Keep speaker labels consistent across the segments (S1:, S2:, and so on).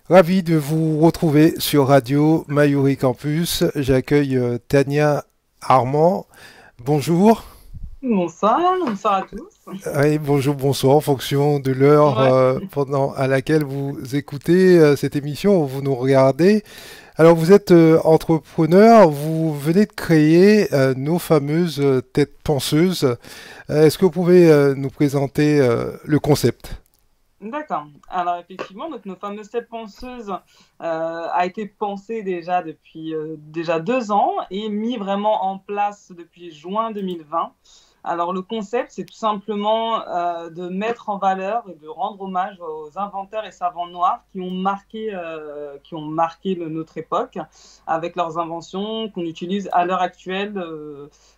S1: Ravi de vous retrouver sur Radio Mayuri Campus. J'accueille Tania Armand. Bonjour.
S2: Bonsoir à tous.
S1: Oui, bonjour, bonsoir, en fonction de l'heure
S2: Ouais,
S1: pendant à laquelle vous écoutez cette émission ou vous nous regardez. Alors, vous êtes entrepreneur, vous venez de créer nos fameuses têtes penseuses. Est-ce que vous pouvez nous présenter le concept?
S2: d'accord. Alors effectivement, donc nos fameuses têtes penseuses a été pensée déjà depuis déjà 2 ans et mis vraiment en place depuis juin 2020. Alors le concept, c'est tout simplement de mettre en valeur et de rendre hommage aux inventeurs et savants noirs qui ont marqué notre époque avec leurs inventions qu'on utilise à l'heure actuelle,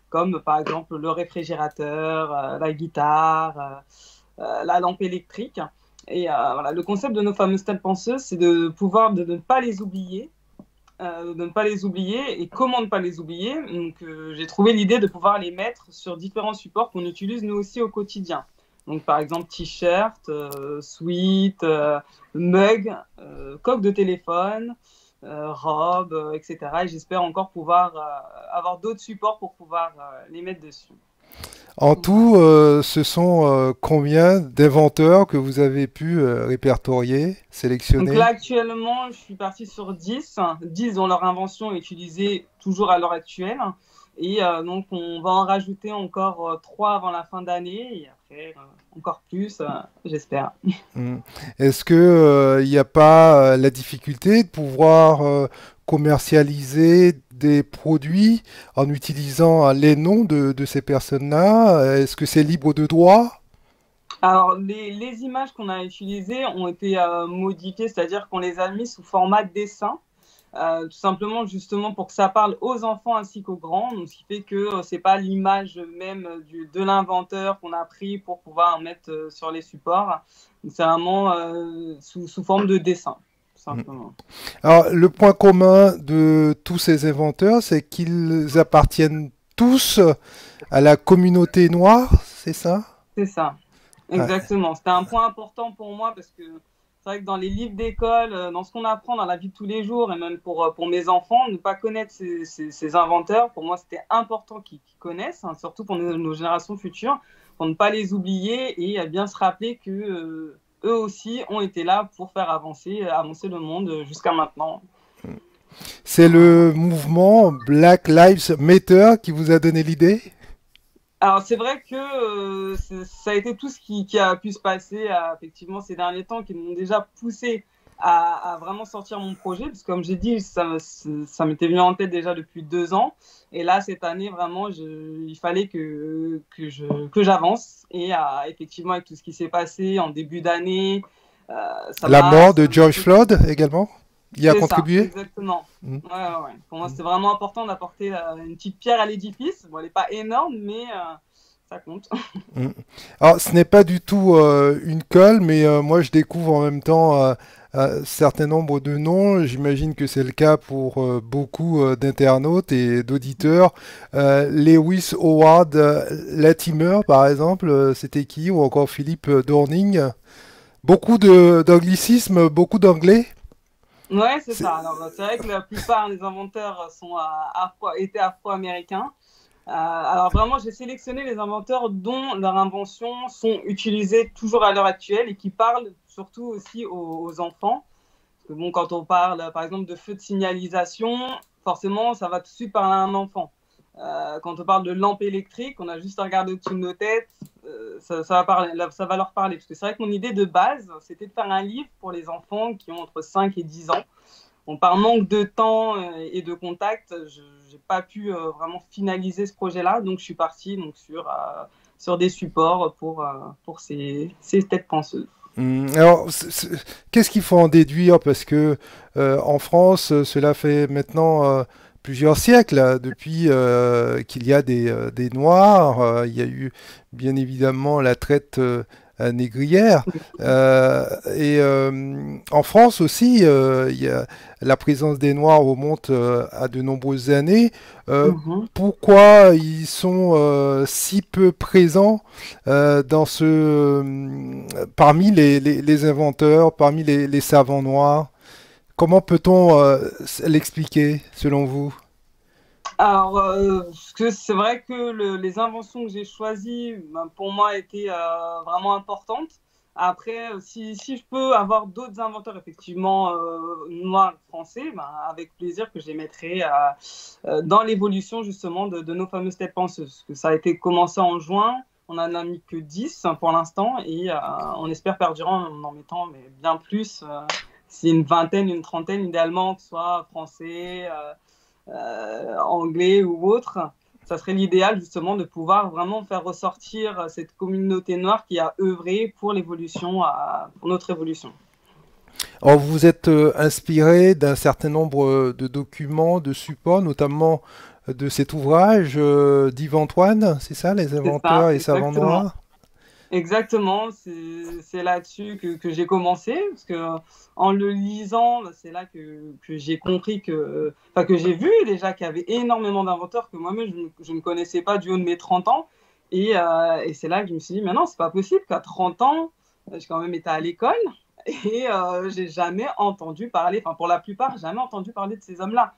S2: comme par exemple le réfrigérateur, la guitare, la lampe électrique. Et voilà, le concept de nos fameuses têtes penseuses, c'est de pouvoir de ne pas les oublier, de ne pas les oublier. Et comment ne pas les oublier? Donc, j'ai trouvé l'idée de pouvoir les mettre sur différents supports qu'on utilise nous aussi au quotidien. Donc, par exemple, t-shirt, sweat, mug, coque de téléphone, robe, etc. Et j'espère encore pouvoir avoir d'autres supports pour pouvoir les mettre dessus.
S1: En
S2: Voilà.
S1: tout, ce sont combien d'inventeurs que vous avez pu répertorier,
S2: Donc là,
S1: sélectionner?
S2: actuellement, je suis partie sur 10 dont leur invention est utilisée toujours à l'heure actuelle. Et donc, on va en rajouter encore 3 avant la fin d'année et après, encore plus, j'espère.
S1: Hmm. Est-ce que il n'y a pas la difficulté de pouvoir commercialiser des produits en utilisant les noms de ces personnes-là? Est-ce que c'est libre de droit?
S2: Alors, les images qu'on a utilisées ont été modifiées, c'est-à-dire qu'on les a mis sous format dessin. Tout simplement justement pour que ça parle aux enfants ainsi qu'aux grands, donc ce qui fait que c'est pas l'image même de l'inventeur qu'on a pris pour pouvoir mettre sur les supports. Donc, c'est vraiment sous forme de dessin, tout
S1: Hmm.
S2: simplement.
S1: Alors, le point commun de tous ces inventeurs, c'est qu'ils appartiennent tous à la communauté noire, c'est ça?
S2: C'est ça,
S1: Ouais.
S2: exactement. C'était un point important pour moi parce que c'est vrai que dans les livres d'école, dans ce qu'on apprend dans la vie de tous les jours, et même pour mes enfants, ne pas connaître ces inventeurs, pour moi, c'était important qu'ils connaissent, hein, surtout pour nos générations futures, pour ne pas les oublier et bien se rappeler que eux aussi ont été là pour faire avancer le monde jusqu'à maintenant.
S1: C'est
S2: Voilà.
S1: le mouvement Black Lives Matter qui vous a donné l'idée?
S2: Alors c'est vrai que ça a été tout ce qui a pu se passer effectivement ces derniers temps qui m'ont déjà poussé à vraiment sortir mon projet, parce que comme j'ai dit, ça m'était venu en tête déjà depuis 2 ans. Et là, cette année, vraiment, il fallait que j'avance. Et effectivement, avec tout ce qui s'est passé en début d'année,
S1: La mort de
S2: ça m'a
S1: George
S2: poussé.
S1: Floyd également y a
S2: C'est ça,
S1: contribué?
S2: exactement.
S1: Mm.
S2: Ouais, ouais, ouais. Pour moi, c'était vraiment important d'apporter une petite pierre à l'édifice. Bon, elle n'est pas énorme, mais ça compte.
S1: Mm. Alors, ce n'est pas du tout une colle, mais moi je découvre en même temps un certain nombre de noms. J'imagine que c'est le cas pour beaucoup d'internautes et d'auditeurs. Lewis Howard Latimer, par exemple, c'était qui? Ou encore Philippe Dorning. Beaucoup d'anglicismes, beaucoup d'anglais.
S2: Ouais, c'est
S1: C'est-
S2: ça. Alors, c'est vrai que la plupart des inventeurs étaient afro-américains. Alors, vraiment, j'ai sélectionné les inventeurs dont leurs inventions sont utilisées toujours à l'heure actuelle et qui parlent surtout aussi aux enfants. Parce que, bon, quand on parle, par exemple, de feu de signalisation, forcément, ça va tout de suite parler à un enfant. Quand on parle de lampe électrique, on a juste à regarder au-dessus de nos têtes, ça va leur parler. Parce que c'est vrai que mon idée de base, c'était de faire un livre pour les enfants qui ont entre 5 et 10 ans. Bon, par manque de temps et de contact, je n'ai pas pu vraiment finaliser ce projet-là. Donc, je suis partie donc, sur des supports pour ces têtes penseuses.
S1: Alors, qu'est-ce qu'il faut en déduire? Parce que en France, cela fait maintenant plusieurs siècles, là, depuis qu'il y a des Noirs. Il y a eu bien évidemment la traite négrière. En France aussi, la présence des Noirs remonte à de nombreuses années. Euh,
S2: Mhm.
S1: Pourquoi ils sont si peu présents dans parmi les inventeurs, parmi les savants noirs? comment peut-on l'expliquer selon vous?
S2: Alors, parce que c'est vrai que les inventions que j'ai choisies, ben, pour moi, étaient vraiment importantes. Après, si je peux avoir d'autres inventeurs, effectivement, noirs, français, ben, avec plaisir que je les mettrai dans l'évolution, justement, de nos fameuses têtes penseuses. Parce que ça a été commencé en juin, on n'en a mis que 10 pour l'instant, et on espère perdurer en mettant mais bien plus. C'est une vingtaine, une trentaine, idéalement, que ce soit français, anglais ou autre, ça serait l'idéal justement de pouvoir vraiment faire ressortir cette communauté noire qui a œuvré pour l'évolution, pour notre évolution.
S1: Alors, vous vous êtes inspiré d'un certain nombre de documents, de supports, notamment de cet ouvrage d'Yves Antoine, c'est ça, Les
S2: C'est ça,
S1: inventeurs et savants
S2: exactement.
S1: noirs?
S2: Exactement, c'est là-dessus que j'ai commencé, parce que en le lisant, c'est là que j'ai compris enfin, que j'ai vu déjà qu'il y avait énormément d'inventeurs que moi-même je ne connaissais pas du haut de mes 30 ans. Et c'est là que je me suis dit, mais non, c'est pas possible qu'à 30 ans, j'ai quand même été à l'école et j'ai jamais entendu parler, enfin pour la plupart, jamais entendu parler de ces hommes-là.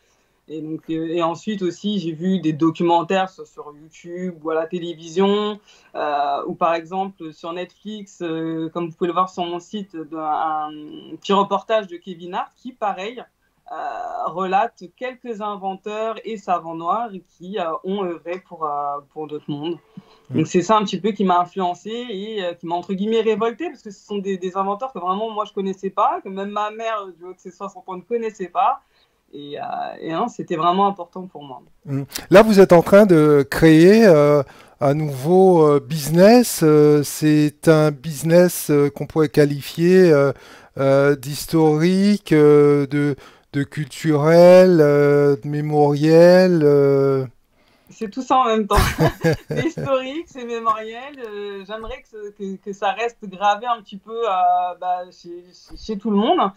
S2: Et, donc, et ensuite aussi, j'ai vu des documentaires sur YouTube ou à la télévision, ou par exemple sur Netflix, comme vous pouvez le voir sur mon site, un petit reportage de Kevin Hart qui, pareil, relate quelques inventeurs et savants noirs qui ont œuvré pour d'autres mondes.
S1: Mm.
S2: Donc c'est ça un petit peu qui m'a influencé et qui m'a entre guillemets révolté parce que ce sont des inventeurs que vraiment moi je connaissais pas, que même ma mère du haut de ses 60 ans ne connaissait pas. Et non, c'était vraiment important pour moi.
S1: Mm. Là, vous êtes en train de créer un nouveau business. C'est un business qu'on pourrait qualifier d'historique, de culturel, de mémoriel.
S2: C'est tout ça en même temps. C'est historique, c'est mémoriel. J'aimerais que ça reste gravé un petit peu bah, chez tout le monde.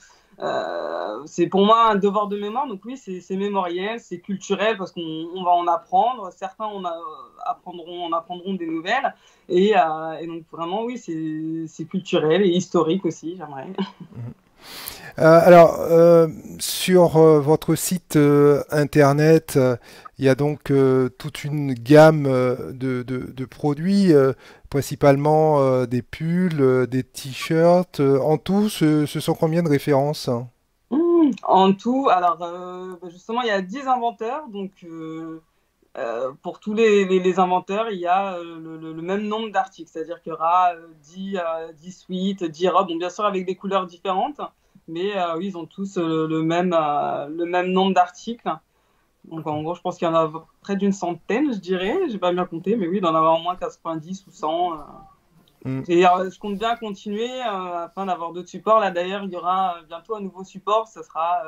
S2: C'est pour moi un devoir de mémoire. Donc oui, c'est mémoriel, c'est culturel parce qu'on va en apprendre. Certains en apprendront des nouvelles. Et donc vraiment, oui, c'est culturel et historique aussi, j'aimerais.
S1: Alors, sur votre site internet, il y a donc toute une gamme de produits, principalement des pulls, des t-shirts. En tout, ce sont combien de références?
S2: En tout, alors bah, justement, il y a 10 inventeurs. Donc pour tous les inventeurs, il y a le même nombre d'articles. C'est-à-dire qu'il y aura 10 suites, 10 robes, bon, bien sûr avec des couleurs différentes. Mais oui, ils ont tous le même nombre d'articles. Donc en gros, je pense qu'il y en a près d'une centaine, je dirais. J'ai pas bien compté, mais oui, il doit en avoir au moins 90 ou 100.
S1: Mm.
S2: Et je compte bien continuer afin d'avoir d'autres supports. Là d'ailleurs, il y aura bientôt un nouveau support. Ce sera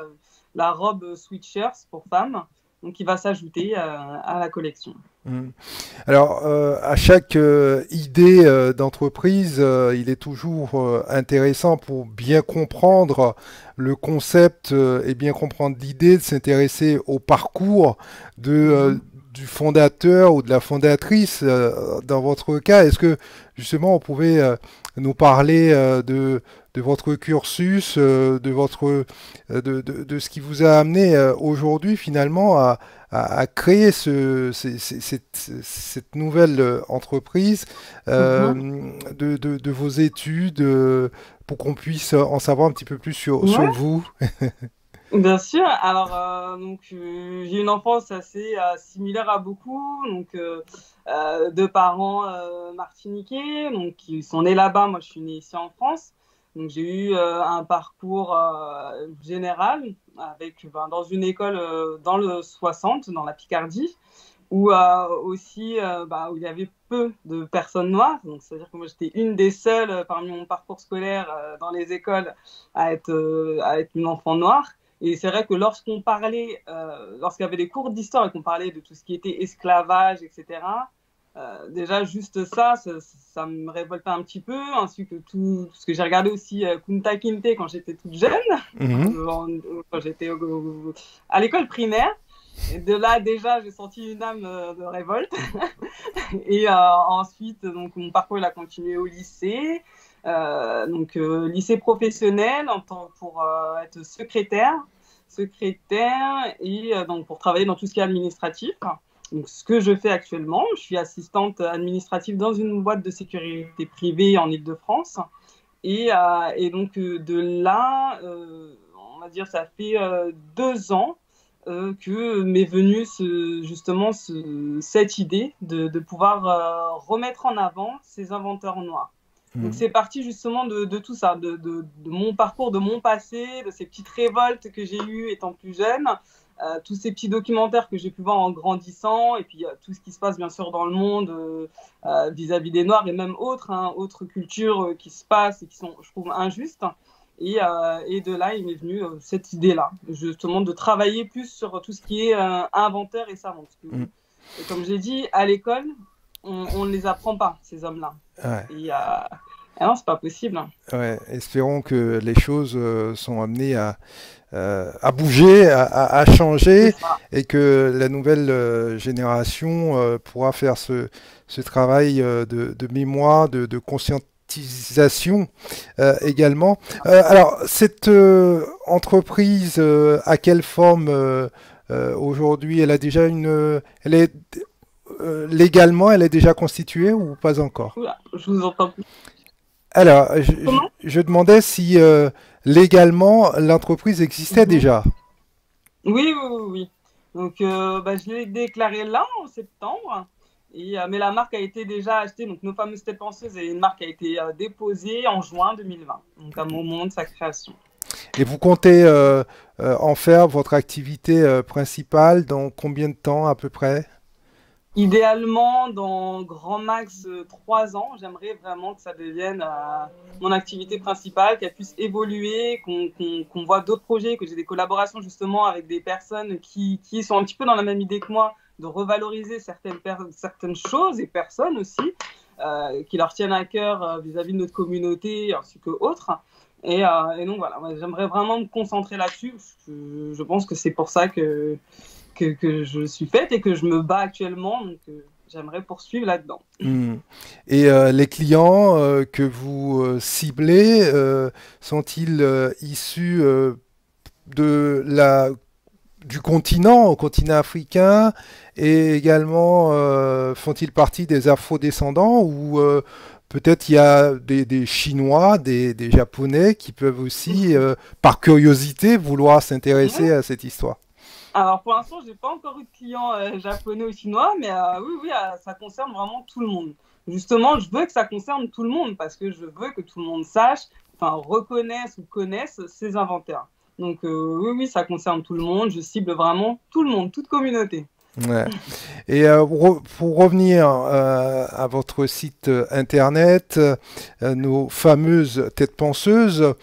S2: la robe sweatshirts pour femmes, donc qui va s'ajouter à la collection.
S1: Mm. Alors, à chaque idée d'entreprise, il est toujours intéressant pour bien comprendre le concept et bien comprendre l'idée de s'intéresser au parcours
S2: Mhm.
S1: du fondateur ou de la fondatrice. Dans votre cas, est-ce que justement on pouvait nous parler de votre cursus, de ce qui vous a amené aujourd'hui finalement à créer cette nouvelle entreprise,
S2: Mhm.
S1: de vos études, pour qu'on puisse en savoir un petit peu plus sur
S2: Ouais,
S1: vous.
S2: bien sûr. Alors, donc, j'ai une enfance assez similaire à beaucoup. Donc, deux parents martiniquais, donc qui sont nés là-bas. Moi, je suis née ici en France. Donc, j'ai eu un parcours général avec, ben, dans une école dans le 60, dans la Picardie, où aussi bah, où il y avait peu de personnes noires. Donc, c'est-à-dire que moi, j'étais une des seules parmi mon parcours scolaire dans les écoles à être une enfant noire. Et c'est vrai que lorsqu'on parlait, lorsqu'il y avait des cours d'histoire et qu'on parlait de tout ce qui était esclavage, etc., déjà juste ça me révoltait un petit peu, ainsi que tout ce que j'ai regardé aussi Kunta Kinte quand j'étais toute jeune,
S1: Mhm.
S2: quand j'étais à l'école primaire. Et de là, déjà, j'ai senti une âme de révolte. Et ensuite, donc, mon parcours il a continué au lycée. lycée professionnel pour être secrétaire et donc pour travailler dans tout ce qui est administratif. Donc, ce que je fais actuellement, je suis assistante administrative dans une boîte de sécurité privée en Île-de-France. Et donc de là, on va dire, ça fait 2 ans que m'est venue cette idée de pouvoir remettre en avant ces inventeurs noirs. Donc c'est parti justement de tout ça, de mon parcours, de mon passé, de ces petites révoltes que j'ai eues étant plus jeune, tous ces petits documentaires que j'ai pu voir en grandissant, et puis tout ce qui se passe bien sûr dans le monde vis-à-vis des Noirs et même autres cultures qui se passent et qui sont, je trouve, injustes. Et de là, il m'est venu cette idée-là, justement, de travailler plus sur tout ce qui est inventeur et savant. Parce que, et comme j'ai dit, à l'école, on ne les apprend pas, ces hommes-là.
S1: Ouais.
S2: Et non, c'est pas possible.
S1: Ouais, espérons que les choses sont amenées à bouger, à changer, et que la nouvelle génération pourra faire ce travail de mémoire, de conscientisation également. Alors, cette entreprise, à quelle forme aujourd'hui? Elle a déjà elle est légalement, elle est déjà constituée ou pas encore?
S2: Oula, je vous entends plus.
S1: Alors, je demandais si légalement l'entreprise existait déjà.
S2: Oui. Donc, je l'ai déclaré là en septembre. Mais la marque a été déjà achetée. Donc, Nos Fameuses Têtes Penseuses et une marque a été déposée en juin 2020, donc à mon moment de sa création.
S1: Et vous comptez en faire votre activité principale dans combien de temps à peu près?
S2: Idéalement, dans grand max 3 ans, j'aimerais vraiment que ça devienne mon activité principale, qu'elle puisse évoluer, qu'on voit d'autres projets, que j'ai des collaborations justement avec des personnes qui sont un petit peu dans la même idée que moi, de revaloriser certaines choses et personnes aussi, qui leur tiennent à cœur vis-à-vis de notre communauté ainsi que autres. Et donc voilà, j'aimerais vraiment me concentrer là-dessus. Je pense que c'est pour ça que je suis faite et que je me bats actuellement. Donc, j'aimerais poursuivre là-dedans.
S1: Et les clients que vous ciblez, sont-ils issus du continent, au continent africain, et également font-ils partie des afro-descendants ou peut-être il y a des Chinois, des Japonais qui peuvent aussi, par curiosité, vouloir s'intéresser à cette histoire?
S2: Alors pour l'instant, j'ai pas encore eu de clients japonais ou chinois, mais oui, ça concerne vraiment tout le monde. Justement, je veux que ça concerne tout le monde parce que je veux que tout le monde sache, enfin reconnaisse ou connaisse ces inventaires. Donc oui, ça concerne tout le monde. Je cible vraiment tout le monde, toute communauté.
S1: Ouais. Et pour revenir à votre site internet, nos fameuses têtes penseuses,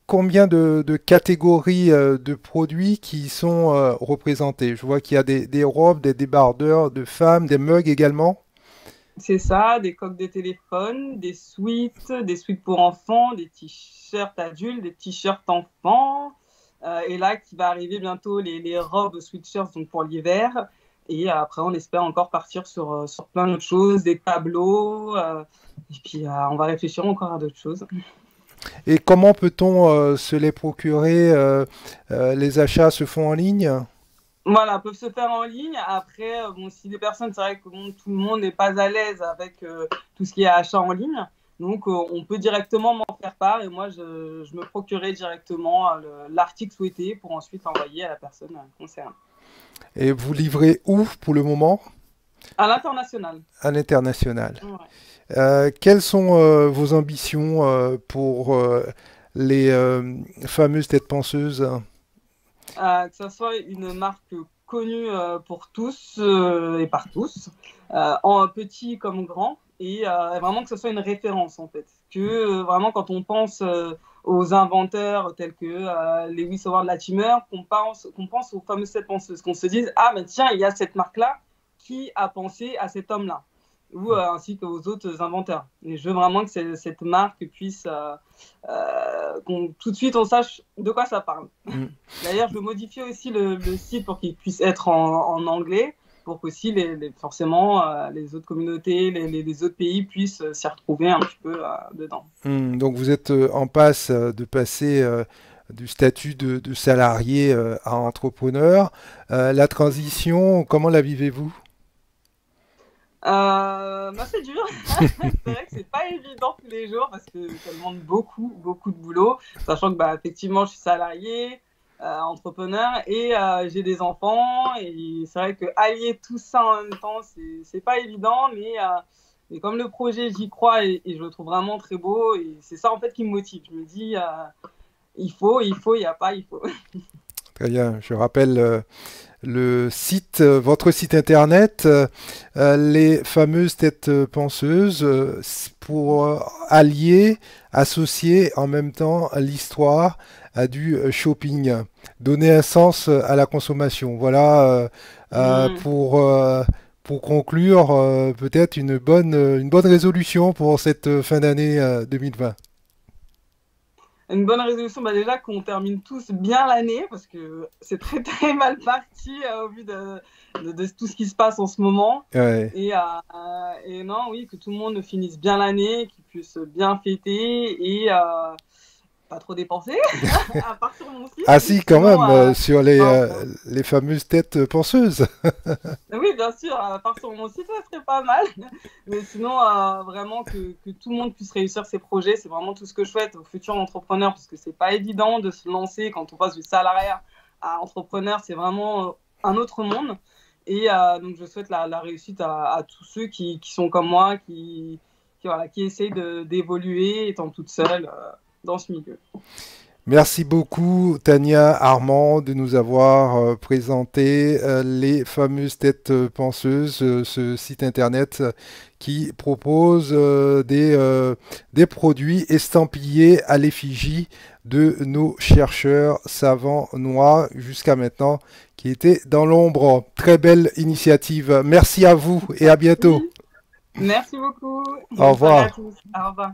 S1: combien de catégories de produits qui sont représentées? Je vois qu'il y a des robes, des débardeurs de femmes, des mugs également.
S2: C'est ça, des coques de téléphone, des suites pour enfants, des t-shirts adultes, des t-shirts enfants. Et là, qui va arriver bientôt les robes sweatshirts donc pour l'hiver. Et après, on espère encore partir sur plein d'autres choses, des tableaux. Et puis, on va réfléchir encore à d'autres choses.
S1: Et comment peut-on se les procurer? Les achats se font en ligne?
S2: Voilà, peuvent se faire en ligne. Après, si des personnes, c'est vrai que tout le monde n'est pas à l'aise avec tout ce qui est achat en ligne. Donc, on peut directement m'en faire part et moi, je me procurerai directement l'article souhaité pour ensuite envoyer à la personne concernée.
S1: Et vous livrez où pour le moment?
S2: À l'international.
S1: À l'international.
S2: Ouais.
S1: Quelles sont vos ambitions pour les fameuses têtes penseuses?
S2: Que ce soit une marque connue pour tous et par tous, en petit comme grand, et vraiment que ce soit une référence en fait. Que vraiment quand on pense aux inventeurs tels que Lewis Howard Latimer, qu'on pense aux fameuses têtes penseuses, qu'on se dise ah mais tiens il y a cette marque-là qui a pensé à cet homme-là. Ou ainsi qu'aux autres inventeurs. Et je veux vraiment que cette marque puisse, qu'on tout de suite on sache de quoi ça parle. D'ailleurs, je vais modifier aussi le site pour qu'il puisse être en anglais, pour qu'aussi forcément les autres communautés, les autres pays puissent s'y retrouver un petit peu dedans.
S1: Donc vous êtes en passe de passer du statut de salarié à entrepreneur. La transition, comment la vivez-vous?
S2: C'est dur. C'est vrai que c'est pas évident tous les jours parce que ça demande beaucoup, beaucoup de boulot. Sachant que, effectivement, je suis salarié, entrepreneur et j'ai des enfants. Et c'est vrai que allier tout ça en même temps, c'est pas évident. Mais comme le projet, j'y crois et je le trouve vraiment très beau. Et c'est ça, en fait, qui me motive. Je me dis, il faut, il n'y a pas, il faut.
S1: Très bien. Je rappelle le site, votre site internet, les fameuses têtes penseuses, pour allier, associer en même temps l'histoire à du shopping, donner un sens à la consommation. Voilà pour conclure peut-être une bonne résolution pour cette fin d'année 2020.
S2: Une bonne résolution, déjà qu'on termine tous bien l'année, parce que c'est très très mal parti au vu de tout ce qui se passe en ce moment.
S1: Ouais.
S2: Et non, oui, que tout le monde finisse bien l'année, qu'il puisse bien fêter et pas trop dépenser, à part sur mon site.
S1: Ah si, quand
S2: Sinon,
S1: même, sur
S2: non,
S1: les fameuses têtes penseuses.
S2: oui, bien sûr, à part sur mon site, ça serait pas mal. Mais sinon, vraiment que tout le monde puisse réussir ses projets, c'est vraiment tout ce que je souhaite aux futurs entrepreneurs, parce que c'est pas évident de se lancer quand on passe du salariat à entrepreneur, c'est vraiment un autre monde. Et donc, je souhaite la réussite à tous ceux qui sont comme moi, qui essayent d'évoluer étant toute seule dans ce milieu.
S1: Merci beaucoup, Tania Armand, de nous avoir présenté les fameuses têtes penseuses, ce site internet qui propose des produits estampillés à l'effigie de nos chercheurs savants noirs jusqu'à maintenant qui étaient dans l'ombre. Très belle initiative. Merci à vous et à bientôt.
S2: Merci beaucoup.
S1: Au
S2: Bonne soirée
S1: revoir.
S2: à tous. Au revoir.